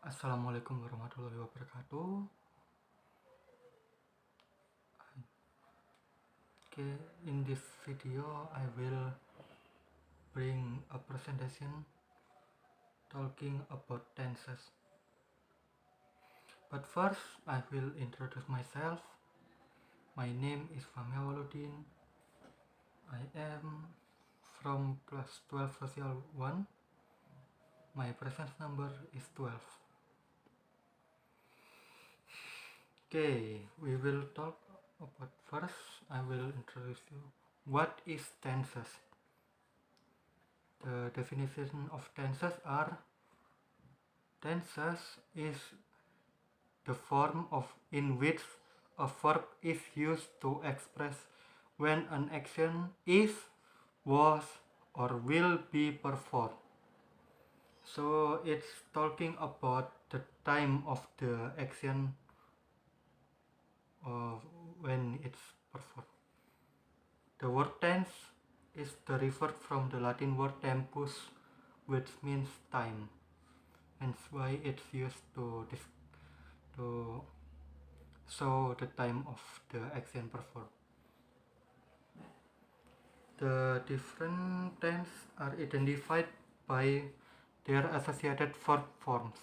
Assalamualaikum warahmatullahi wabarakatuh. Okay, in this video I will bring a presentation talking about tenses. But first I will introduce myself. My name is Fahmi Awaludin. I am from class 12 social 1. My presence number is 12. Okay, we will talk about first. I will introduce you. What is tenses? The definition of tenses are: tenses is the form of in which a verb is used to express when an action is, was, or will be performed. So it's talking about the time of the action when it's performed. The word tense is derived from the Latin word tempus, which means time. Hence why it's used to show the time of the action performed. The different tense are identified by their associated verb forms,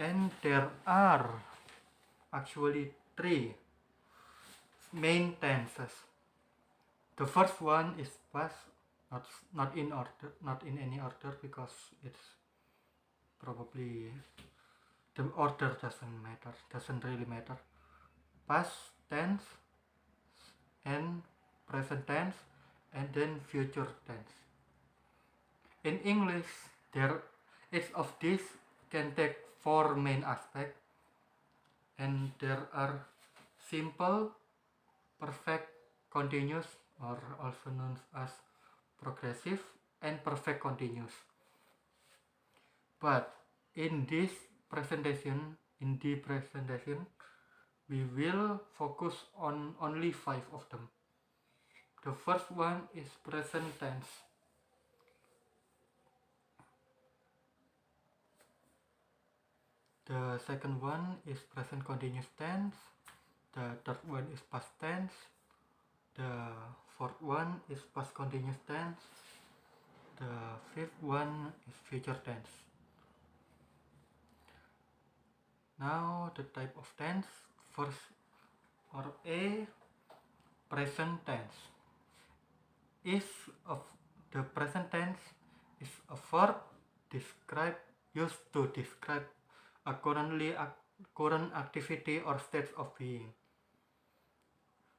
and there are actually three main tenses. The first one is past, not in order, not in any order, because it's probably the order doesn't really matter. Past tense and present tense and then future tense. In English, each of these can take four main aspects, and there are simple, perfect, continuous, or also known as progressive, and perfect continuous. But in the presentation, we will focus on only 5 of them. The first one is present tense. The second one is present continuous tense. The third one is past tense. The fourth one is past continuous tense. The fifth one is future tense. Now the type of tense. First, or A, present tense. The present tense is a verb used to describe a current activity or state of being.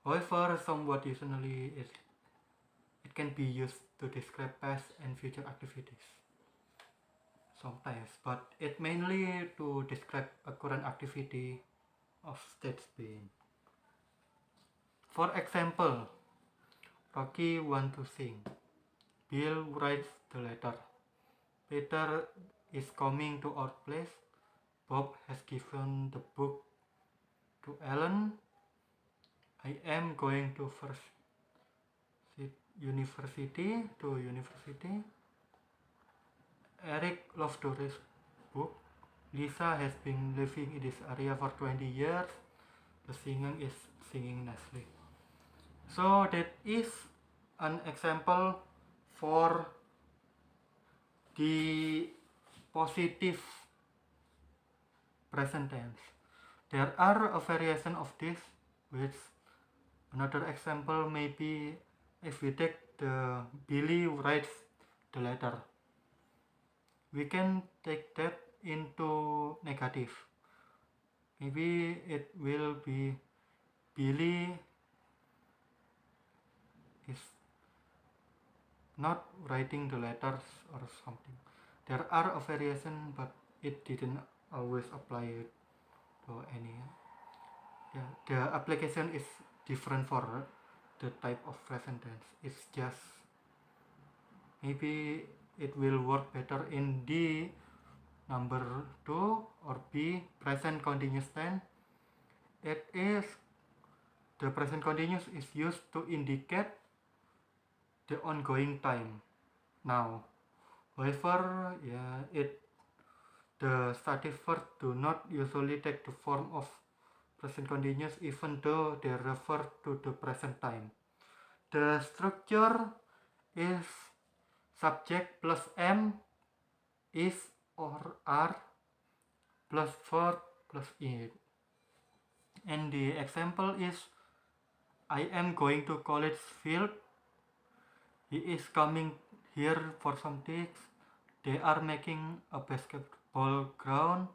However, somewhat usually it can be used to describe past and future activities sometimes, but it mainly to describe a current activity of states being. For example, Rocky wants to sing. Bill writes the letter. Peter is coming to our place. Bob has given the book to Ellen. I am going to university. Eric loves to read book. Lisa has been living in this area for 20 years. The singer is singing nicely. So that is an example for the positive present tense. There are a variation of this, which another example may be if we take the Billy writes the letter. We can take that into negative. Maybe it will be Billy is not writing the letters or something. There are a variation, but it didn't always apply to any. Yeah, the application is different for the type of present tense. It's just maybe it will work better in the number 2 or B, present continuous tense. It is the present continuous is used to indicate the ongoing time now. However, yeah, it The stative verbs do not usually take the form of present continuous even though they refer to the present time. The structure is subject plus am, is or are plus verb plus it. And the example is, I am going to college field. He is coming here for some things. They are making a basketball ground.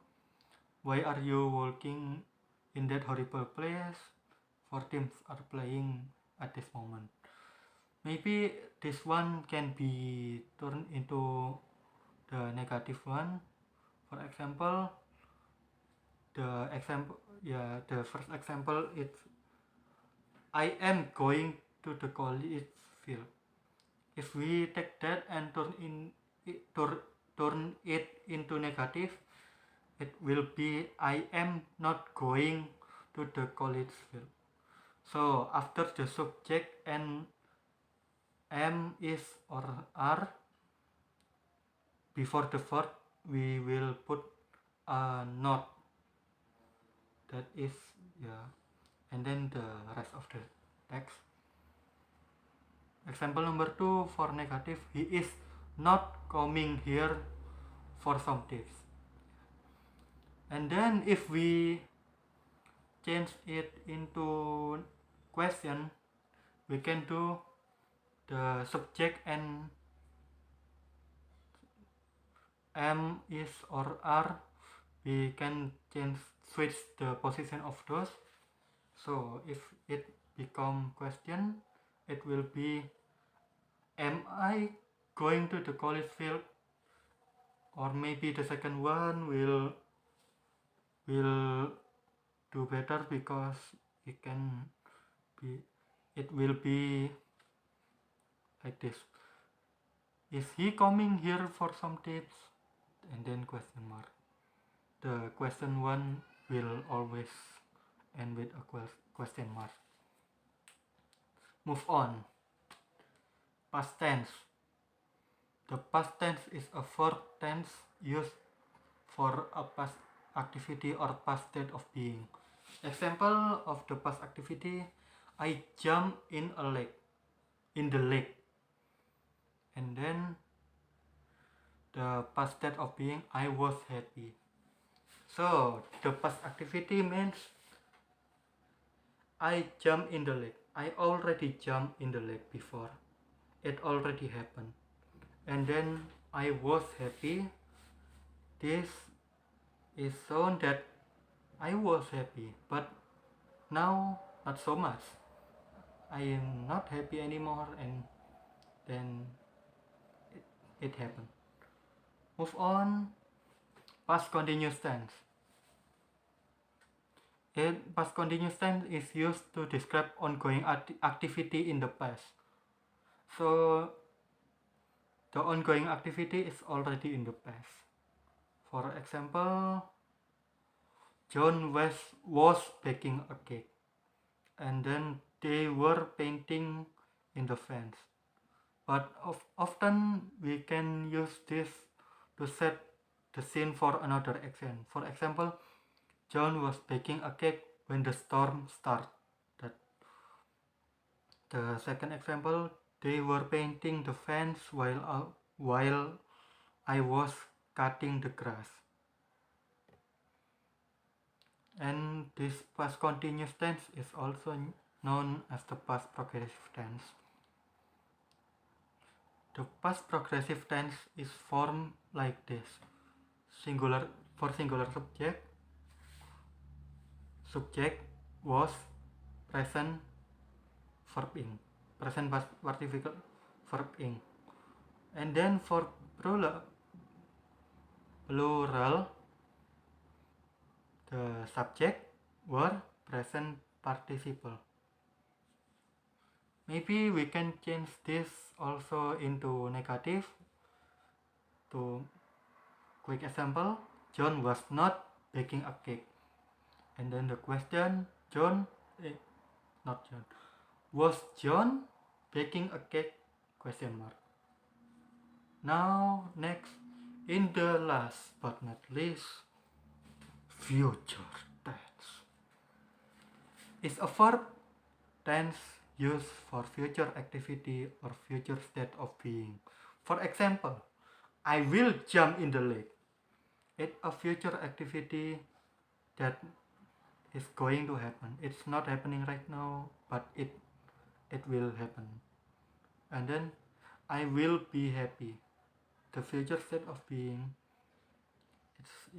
Why are you walking in that horrible place? Four teams are playing at this moment. Maybe this one can be turned into the negative one. For example, the first example is, I am going to the college field. If we take that and turn it into negative, it will be, I am not going to the college field. So after the subject and am, is or are, before the verb we will put a not, that is, and then the rest of the text. Example number 2 for negative, he is not coming here for some tips. And then if we change it into question, we can do the subject and am, is or are, we can switch the position of those. So if it become question, it will be, am I going to the college field? Or maybe the second one will do better because it will be like this, is he coming here for some tips? And then question mark. The question one will always end with a question mark. Move on. Past tense. The past tense is a verb tense used for a past activity or past state of being. Example of the past activity, I jump in the lake. And then the past state of being, I was happy. So the past activity means, I jump in the lake. I already jumped in the lake before. It already happened. And then I was happy. This is shown that I was happy, but now not so much. I am not happy anymore, and then it happened. Move on. Past continuous tense. Past continuous tense is used to describe ongoing activity in the past. So the ongoing activity is already in the past. For example, John was baking a cake, and then they were painting in the fence. But often we can use this to set the scene for another action. For example, John was baking a cake when the storm started. The second example, they were painting the fence while I was cutting the grass. And this past continuous tense is also known as the past progressive tense. The past progressive tense is formed like this. Singular subject. Subject was, present verb ing. Present past participle verb ing. And then for plural, the subject were present participle. Maybe we can change this also into negative. To quick example, John was not baking a cake. And then the question, was John baking a cake? Question mark. Now next In the last but not least, future tense is a verb tense used for future activity or future state of being. For example, I will jump in the lake. It's a future activity that is going to happen. It's not happening right now, but it will happen. And then I will be happy. The future state of being, it's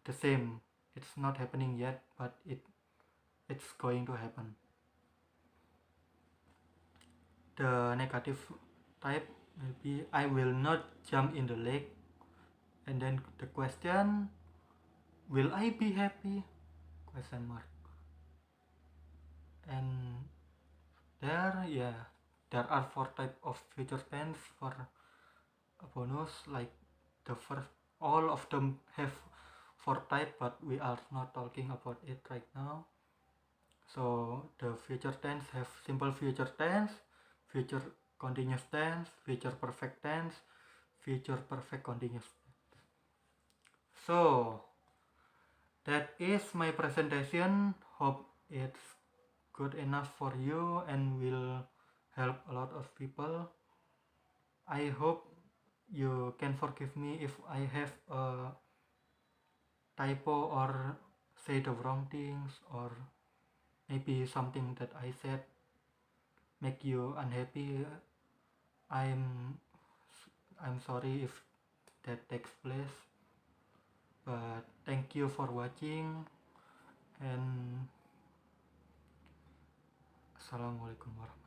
the same. It's not happening yet, but it's going to happen. The negative type will be I will not jump in the lake. And then the question, will I be happy? Question mark. And there are 4 types of future tense for a bonus. Like the first, all of them have 4 types, but we are not talking about it right now. So the future tense have simple future tense, future continuous tense, future perfect tense, future perfect continuous. So that is my presentation. Hope it's good enough for you and will help a lot of people. I hope you can forgive me if I have a typo or say the wrong things, or maybe something that I said make you unhappy. I'm I'm sorry if that takes place, but thank you for watching, and assalamualaikum warahmatullahi wabarakatuh.